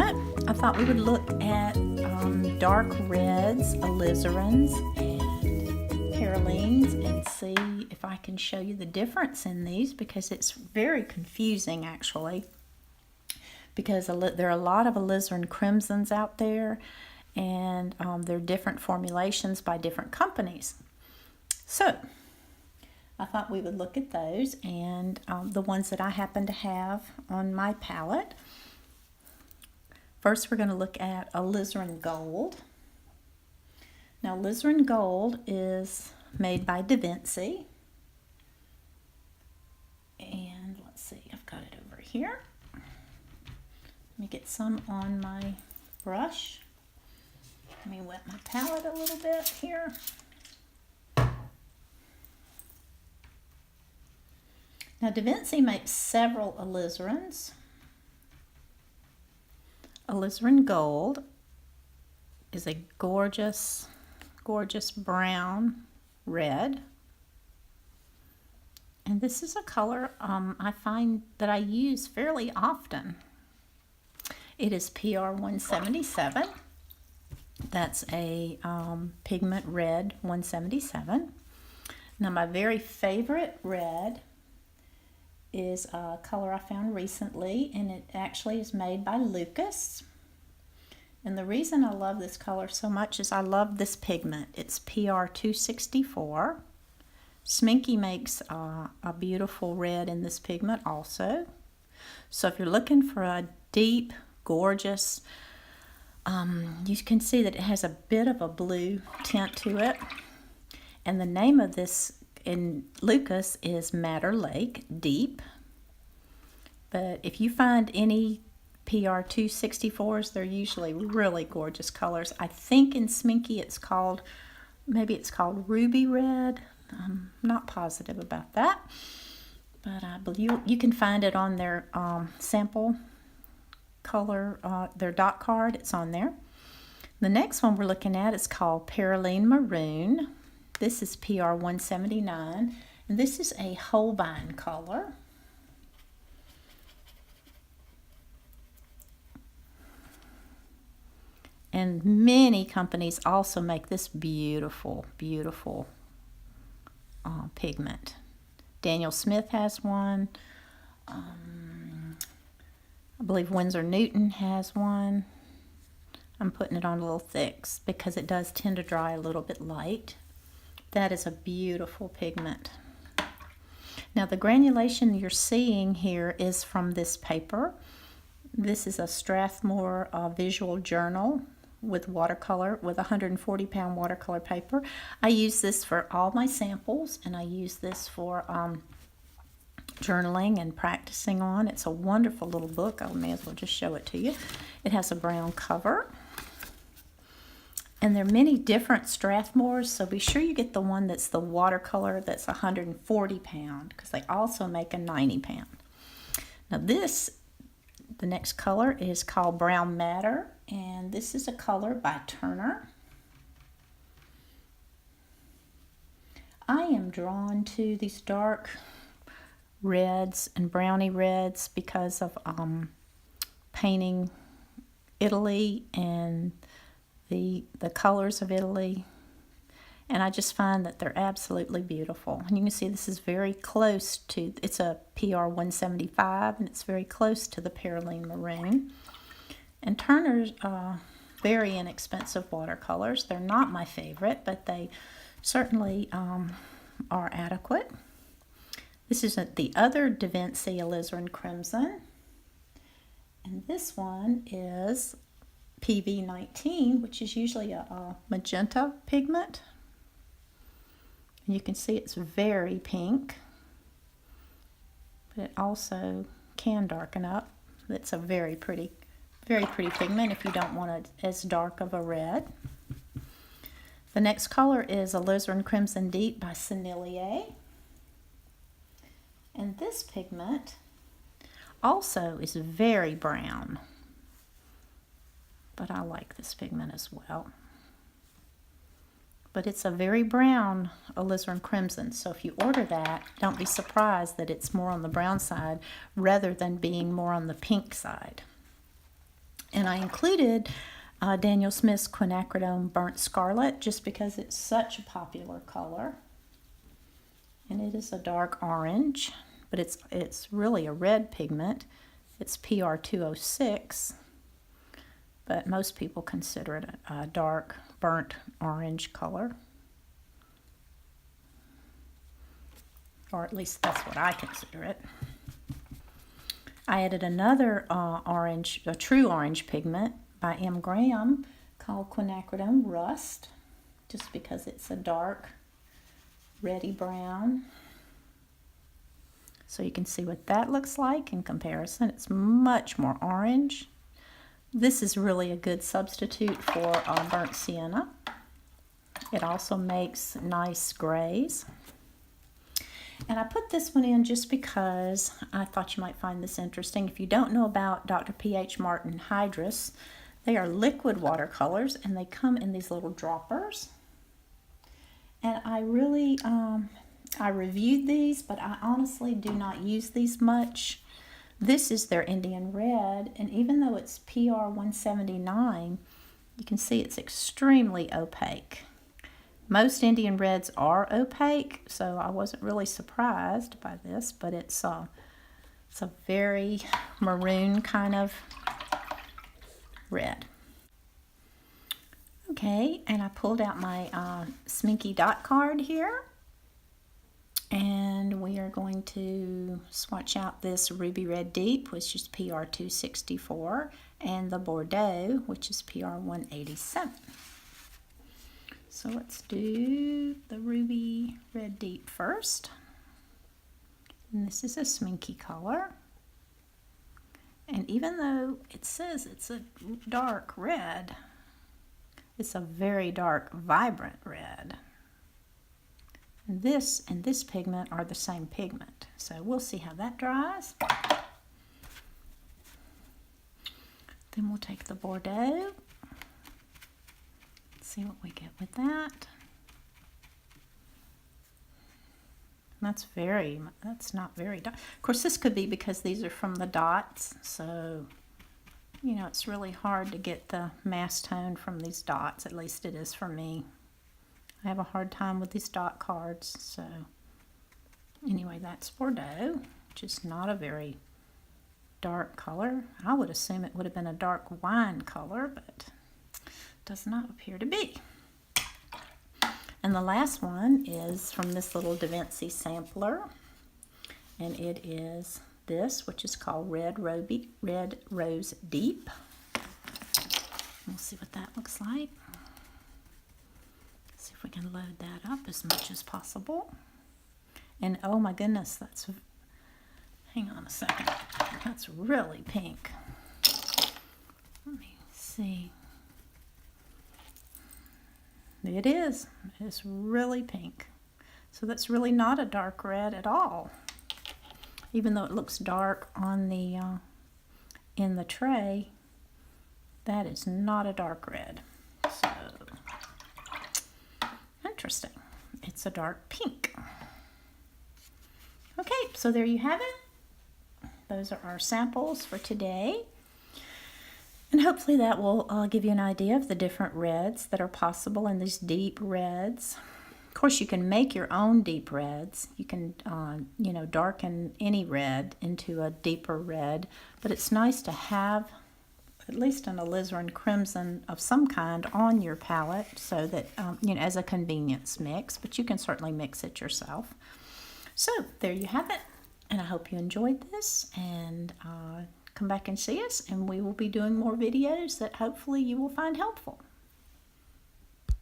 moment, I thought we would look at dark reds, alizarans, and perylines and see if I can show you the difference in these, because it's very confusing actually, because there are a lot of alizarin crimsons out there, and they're different formulations by different companies. So I thought we would look at those and the ones that I happen to have on my palette. First, we're going to look at alizarin gold. Now, alizarin gold is made by Da Vinci. And let's see, I've got it over here. Let me get some on my brush. Let me wet my palette a little bit here. Now, Da Vinci makes several alizarins. Alizarin gold is a gorgeous, gorgeous brown red. And this is a color I find that I use fairly often. It is PR 177. That's a pigment red 177. Now, my very favorite red is a color I found recently, and it actually is made by Lucas. And the reason I love this color so much is I love this pigment. It's PR 264. Sminky makes a beautiful red in this pigment also. So if you're looking for a deep, gorgeous, you can see that it has a bit of a blue tint to it. And the name of this in Lucas is Madder Lake Deep. But if you find any PR 264s, they're usually really gorgeous colors. I think in Sminky maybe it's called Ruby Red. I'm not positive about that, but I believe you can find it on their sample color, their dot card. It's on there. The next one we're looking at is called Perylene Maroon. This is PR 179, and this is a Holbein color. And many companies also make this beautiful, beautiful pigment. Daniel Smith has one. I believe Winsor Newton has one. I'm putting it on a little thick because it does tend to dry a little bit light. That is a beautiful pigment. Now, the granulation you're seeing here is from this paper. This is a Strathmore visual journal with watercolor, with 140-pound watercolor paper. I use this for all my samples, and I use this for journaling and practicing on. It's a wonderful little book. I may as well just show it to you. It has a brown cover. And there are many different Strathmores, so be sure you get the one that's the watercolor that's 140 pound, because they also make a 90 pound. Now the next color is called Brown Madder, and this is a color by Turner. I am drawn to these dark reds and browny reds because of painting Italy and the colors of Italy, and I just find that they're absolutely beautiful. And you can see this is very close to, it's a PR 175, and it's very close to the Perylene Maroon. And Turner's very inexpensive watercolors. They're not my favorite, but they certainly are adequate. This is the other Da Vinci alizarin crimson, and this one is PV19, which is usually a magenta pigment. And you can see it's very pink, but it also can darken up. It's a very pretty pigment if you don't want it as dark of a red. The next color is Alizarin Crimson Deep by Sennelier. And this pigment also is very brown, but I like this pigment as well. But it's a very brown alizarin crimson, so if you order that, don't be surprised that it's more on the brown side rather than being more on the pink side. And And I included Daniel Smith's Quinacridone Burnt Scarlet just because it's such a popular color. And it is a dark orange, but it's really a red pigment. It's PR 206, but most people consider it a dark burnt orange color. Or at least that's what I consider it. I added another orange, a true orange pigment by M. Graham called Quinacridone Rust, just because it's a dark reddy brown. So you can see what that looks like in comparison. It's much more orange. This is really a good substitute for burnt sienna. It also makes nice grays. And I put this one in just because I thought you might find this interesting. If you don't know about Dr. P.H. Martin Hydrus, they are liquid watercolors and they come in these little droppers. And I really, I reviewed these, but I honestly do not use these much. This is their Indian Red, and even though it's PR 179, you can see it's extremely opaque. Most Indian Reds are opaque, so I wasn't really surprised by this, but it's a very maroon kind of red. Okay, and I pulled out my Sminky dot card here, and we are going to swatch out this Ruby Red Deep, which is PR 264, and the Bordeaux, which is PR 187. So let's do the Ruby Red Deep first. And this is a sminky color. And even though it says it's a dark red, it's a very dark, vibrant red. And this pigment are the same pigment. So we'll see how that dries. Then we'll take the Bordeaux. See what we get with that. That's not very dark. Of course, this could be because these are from the dots, so you know it's really hard to get the mass tone from these dots. At least it is for me. I have a hard time with these dot cards. So anyway, that's Bordeaux, which is not a very dark color. I would assume it would have been a dark wine color, but does not appear to be. And the last one is from this little Da Vinci sampler, and it is this, which is called Red Rose Deep. We'll see what that looks like. See if we can load that up as much as possible. And oh my goodness, hang on a second, that's really pink. Let me see. It is. It's really pink. So that's really not a dark red at all. Even though it looks dark on the in the tray, that is not a dark red. So interesting. It's a dark pink. Okay, so there you have it. Those are our samples for today. And hopefully that will give you an idea of the different reds that are possible in these deep reds. Of course, you can make your own deep reds. You can, you know, darken any red into a deeper red. But it's nice to have at least an alizarin crimson of some kind on your palette so that, you know, as a convenience mix. But you can certainly mix it yourself. So there you have it. And I hope you enjoyed this. And come back and see us, and we will be doing more videos that hopefully you will find helpful.